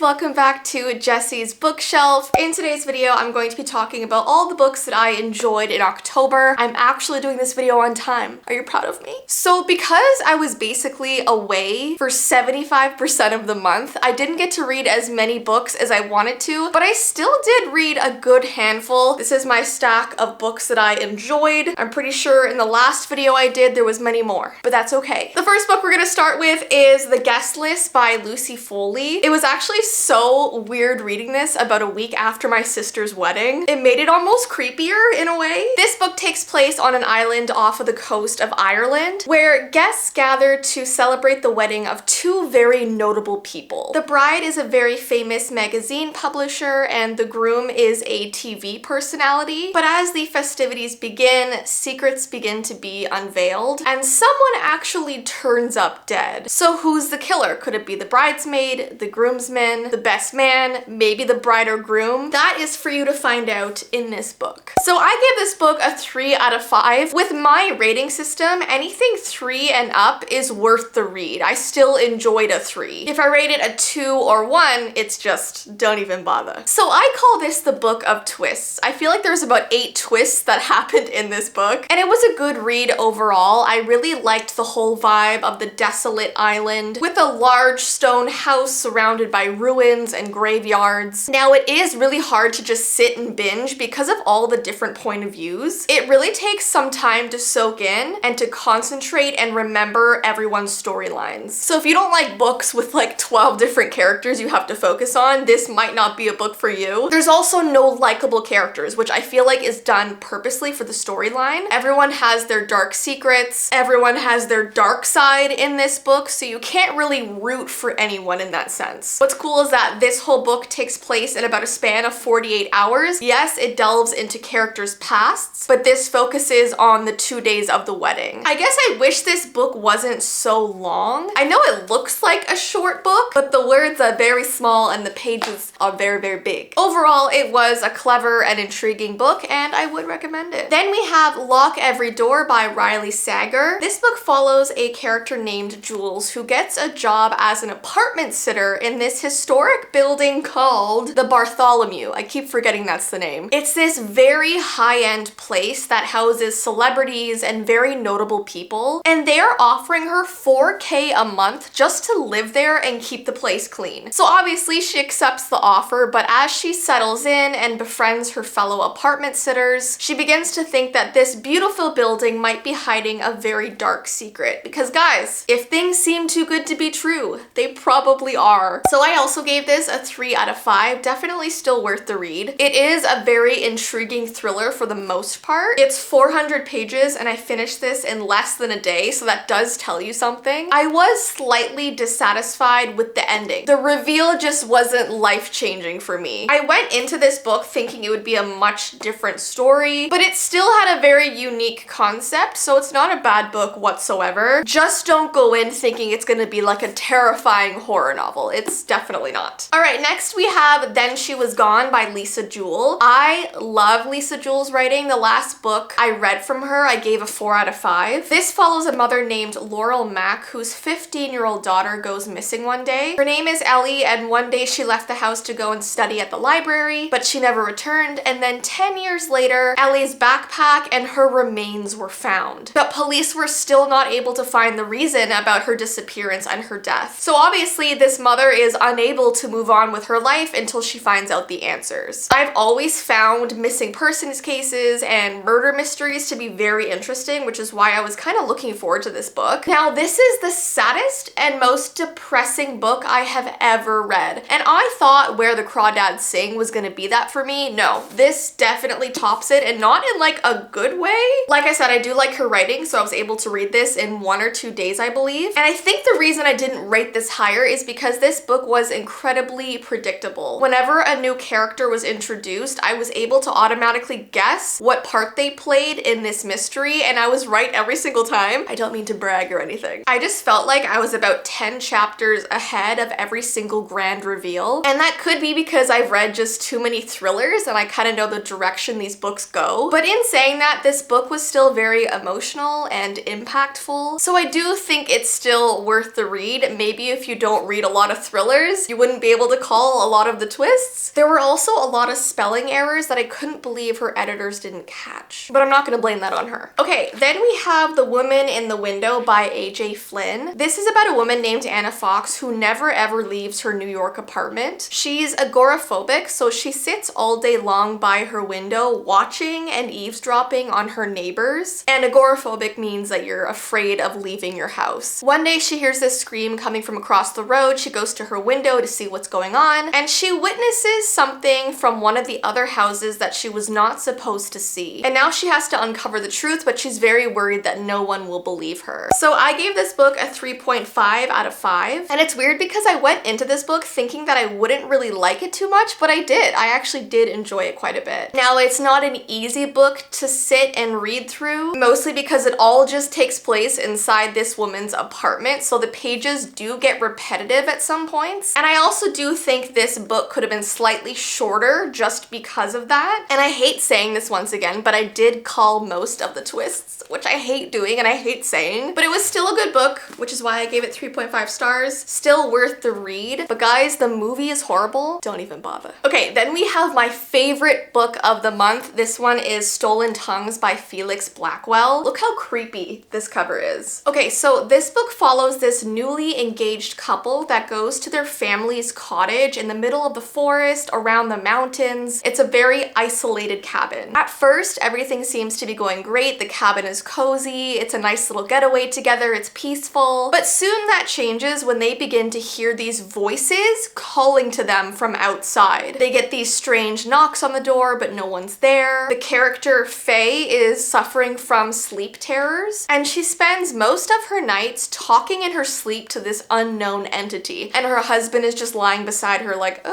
welcome back to Jessie's bookshelf. In today's video, I'm going to be talking about all the books that I enjoyed in October. I'm actually doing this video on time. Are you proud of me? So because I was basically away for 75% of the month, I didn't get to read as many books as I wanted to, but I still did read a good handful. This is my stack of books that I enjoyed. I'm pretty sure in the last video I did, there was many more, but that's okay. The first book we're gonna start with is The Guest List by Lucy Foley. It was actually so weird reading this about a week after my sister's wedding. It made it almost creepier in a way. This book takes place on an island off of the coast of Ireland, where guests gather to celebrate the wedding of two very notable people. The bride is a very famous magazine publisher and the groom is a TV personality. But as the festivities begin, secrets begin to be unveiled and someone actually turns up dead. So who's the killer? Could it be the bridesmaid, the groomsman, the best man, maybe the bride or groom? That is for you to find out in this book. So I gave this book a 3 out of 5. With my rating system, anything 3 and up is worth the read. I still enjoyed a 3. If I rate it a 2 or 1, it's just don't even bother. So I call this the book of twists. I feel like there's about 8 twists that happened in this book, and it was a good read overall. I really liked the whole vibe of the desolate island with a large stone house surrounded by ruins and graveyards. Now it is really hard to just sit and binge because of all the different point of views. It really takes some time to soak in and to concentrate and remember everyone's storylines. So if you don't like books with like 12 different characters you have to focus on, this might not be a book for you. There's also no likable characters, which I feel like is done purposely for the storyline. Everyone has their dark secrets, everyone has their dark side in this book, so you can't really root for anyone in that sense. What's cool is that this whole book takes place in about a span of 48 hours. Yes, it delves into characters' pasts, but this focuses on the 2 days of the wedding. I guess I wish this book wasn't so long. I know it looks like a short book, but the words are very small and the pages are very, very big. Overall, it was a clever and intriguing book, and I would recommend it. Then we have Lock Every Door by Riley Sager. This book follows a character named Jules who gets a job as an apartment sitter in this historic building called the Bartholomew. I keep forgetting that's the name. It's this very high-end place that houses celebrities and very notable people, and they're offering her $4K a month just to live there and keep the place clean. So obviously she accepts the offer, but as she settles in and befriends her fellow apartment sitters, she begins to think that this beautiful building might be hiding a very dark secret. Because guys, if things seem too good to be true, they probably are. So I also gave this a 3 out of 5. Definitely still worth the read. It is a very intriguing thriller for the most part. It's 400 pages and I finished this in less than a day, so that does tell you something. I was slightly dissatisfied with the ending. The reveal just wasn't life-changing for me. I went into this book thinking it would be a much different story, but it still had a very unique concept, so it's not a bad book whatsoever. Just don't go in thinking it's gonna be like a terrifying horror novel. It's definitely not. All right, next we have Then She Was Gone by Lisa Jewell. I love Lisa Jewell's writing. The last book I read from her, I gave a 4 out of 5. This follows a mother named Laurel Mack whose 15-year-old daughter goes missing one day. Her name is Ellie, and one day she left the house to go and study at the library, but she never returned, and then 10 years later, Ellie's backpack and her remains were found. But police were still not able to find the reason about her disappearance and her death. So obviously this mother is unable to move on with her life until she finds out the answers. I've always found missing persons cases and murder mysteries to be very interesting, which is why I was kind of looking forward to this book. Now this is the saddest and most depressing book I have ever read, and I thought Where the Crawdads Sing was gonna be that for me. No, this definitely tops it, and not in like a good way. Like I said, I do like her writing, so I was able to read this in 1 or 2 days, I believe. And I think the reason I didn't rate this higher is because this book was incredibly predictable. Whenever a new character was introduced, I was able to automatically guess what part they played in this mystery, and I was right every single time. I don't mean to brag or anything. I just felt like I was about 10 chapters ahead of every single grand reveal, and that could be because I've read just too many thrillers and I kind of know the direction these books go. But in saying that, this book was still very emotional and impactful, so I do think it's still worth the read. Maybe if you don't read a lot of thrillers, you wouldn't be able to call a lot of the twists. There were also a lot of spelling errors that I couldn't believe her editors didn't catch, but I'm not gonna blame that on her. Okay, then we have The Woman in the Window by AJ Flynn. This is about a woman named Anna Fox who never ever leaves her New York apartment. She's agoraphobic, so she sits all day long by her window watching and eavesdropping on her neighbors. And agoraphobic means that you're afraid of leaving your house. One day she hears this scream coming from across the road. She goes to her window to see what's going on, and she witnesses something from one of the other houses that she was not supposed to see. And now she has to uncover the truth, but she's very worried that no one will believe her. So I gave this book a 3.5 out of 5. And it's weird because I went into this book thinking that I wouldn't really like it too much, but I did. I actually did enjoy it quite a bit. Now, it's not an easy book to sit and read through, mostly because it all just takes place inside this woman's apartment, so the pages do get repetitive at some points. And I also do think this book could have been slightly shorter just because of that. And I hate saying this once again, but I did call most of the twists, which I hate doing and I hate saying, but it was still a good book, which is why I gave it 3.5 stars. Still worth the read. But guys, the movie is horrible. Don't even bother. Okay, then we have my favorite book of the month. This one is Stolen Tongues by Felix Blackwell. Look how creepy this cover is. Okay, so this book follows this newly engaged couple that goes to their family's cottage in the middle of the forest around the mountains. It's a very isolated cabin. At first, everything seems to be going great. The cabin is cozy. It's a nice little getaway together. It's peaceful. But soon that changes when they begin to hear these voices calling to them from outside. They get these strange knocks on the door, but no one's there. The character Faye is suffering from sleep terrors, and she spends most of her nights talking in her sleep to this unknown entity, and her husband is just lying beside her like,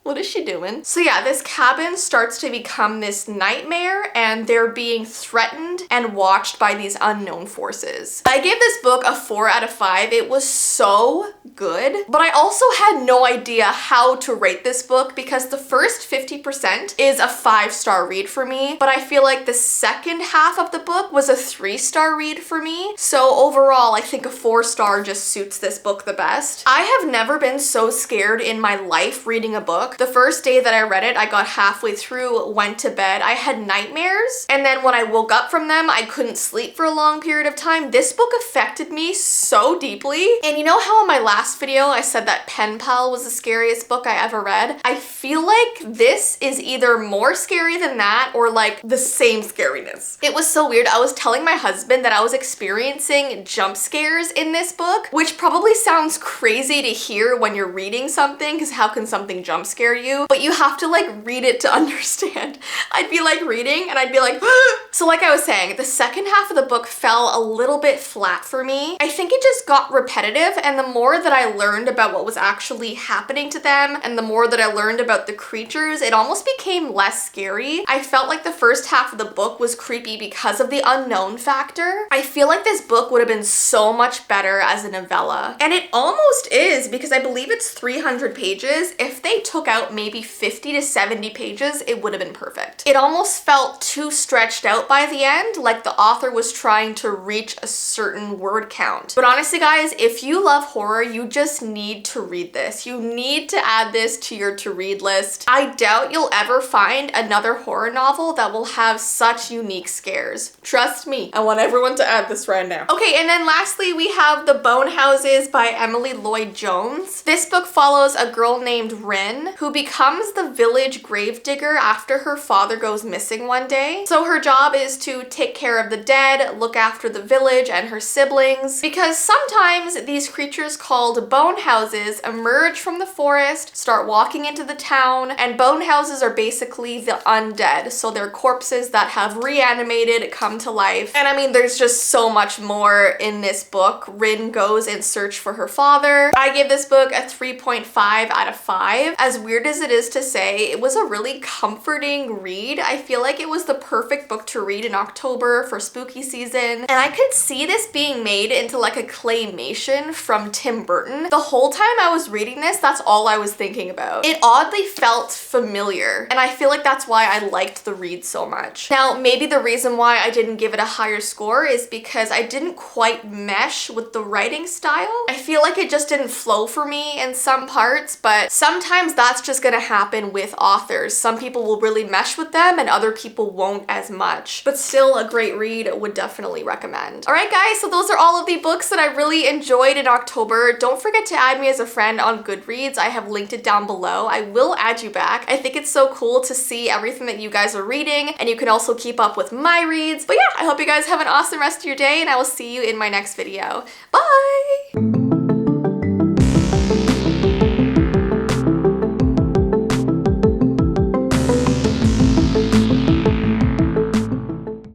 what is she doing? So yeah, this cabin starts to become this nightmare, and they're being threatened and watched by these unknown forces. I gave this book a 4 out of 5. It was so good, but I also had no idea how to rate this book because the first 50% is a 5-star read for me, but I feel like the second half of the book was a 3-star read for me. So overall, I think a 4-star just suits this book the best. I have never been so scared in my life reading a book. The first day that I read it, I got halfway through, went to bed. I had nightmares, and then when I woke up from them, I couldn't sleep for a long period of time. This book affected me so deeply. And you know how in my last video I said that Pen Pal was the scariest book I ever read? I feel like this is either more scary than that or like the same scariness. It was so weird. I was telling my husband that I was experiencing jump scares in this book, which probably sounds crazy to hear when you're reading something, because how can something jump scare you? But you have to like read it to understand. I'd be like reading and I'd be like, so like I was saying, the second half of the book fell a little bit flat for me. I think it just got repetitive, and the more that I learned about what was actually happening to them and the more that I learned about the creatures, it almost became less scary. I felt like the first half of the book was creepy because of the unknown factor. I feel like this book would have been so much better as a novella. And it almost is, because I believe it's 300 pages. If they took out maybe 50 to 70 pages, it would have been perfect. It almost felt too stretched out by the end, like the author was trying to reach a certain word count. But honestly guys, if you love horror, you just need to read this. You need to add this to your to-read list. I doubt you'll ever find another horror novel that will have such unique scares. Trust me, I want everyone to add this right now. Okay, and then lastly, we have The Bone Houses by Emily Lloyd-Jones. This book follows a girl named Rin who becomes the village gravedigger after her father goes missing one day. So her job is to take care of the dead, look after the village and her siblings, because sometimes these creatures called bone houses emerge from the forest, start walking into the town, and bone houses are basically the undead. So they're corpses that have reanimated, come to life. And I mean, there's just so much more in this book. Rin goes in search for her father. I gave this book a 3.5 out of 5. As weird as it is to say, it was a really comforting read. I feel like it was the perfect book to read in October for spooky season. And I could see this being made into like a claymation from Tim Burton. The whole time I was reading this, that's all I was thinking about. It oddly felt familiar, and I feel like that's why I liked the read so much. Now, maybe the reason why I didn't give it a higher score is because I didn't quite mesh with the writing style. I feel like it just didn't flow for me in some parts, but sometimes that's just gonna happen with authors. Some people will really mesh with them and other people won't as much. But still a great read, would definitely recommend. Alright guys, so those are all of the books that I really enjoyed in October. Don't forget to add me as a friend on Goodreads. I have linked it down below. I will add you back. I think it's so cool to see everything that you guys are reading, and you can also keep up with my reads. But yeah, I hope you guys have an awesome rest of your day, and I will see you in my next video. Bye!